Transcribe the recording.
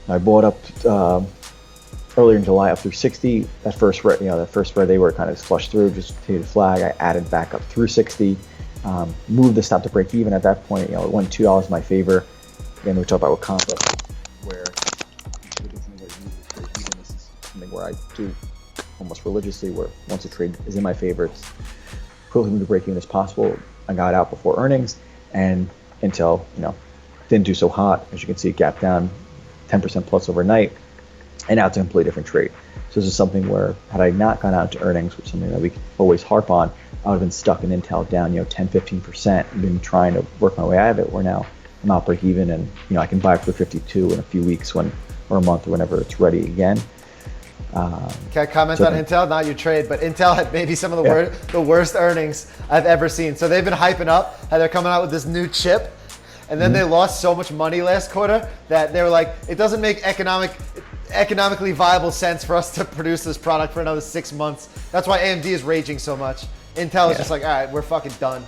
I bought up earlier in July up through 60. That first where they were kind of flushed through, just continued to flag. I added back up through 60, moved the stop to break even at that point. It went $2 in my favor. Again, we talked about with Complex, where this is something where I do almost religiously, where once a trade is in my favor, it's close to break even as possible. I got out before earnings, and Intel, didn't do so hot. As you can see, it gapped down 10% plus overnight, and now it's a completely different trade. So this is something where, had I not gone out to earnings, which is something that we always harp on, I would have been stuck in Intel down 10-15%. I've been trying to work my way out of it, where now I'm out break even, and I can buy for 52 in a few weeks or a month or whenever it's ready again. Can I comment on Intel? Not your trade, but Intel had maybe some of the worst earnings I've ever seen. So they've been hyping up how they're coming out with this new chip, and then they lost so much money last quarter that they were like, it doesn't make economically viable sense for us to produce this product for another 6 months. That's why AMD is raging so much. Intel is just like, all right, we're fucking done.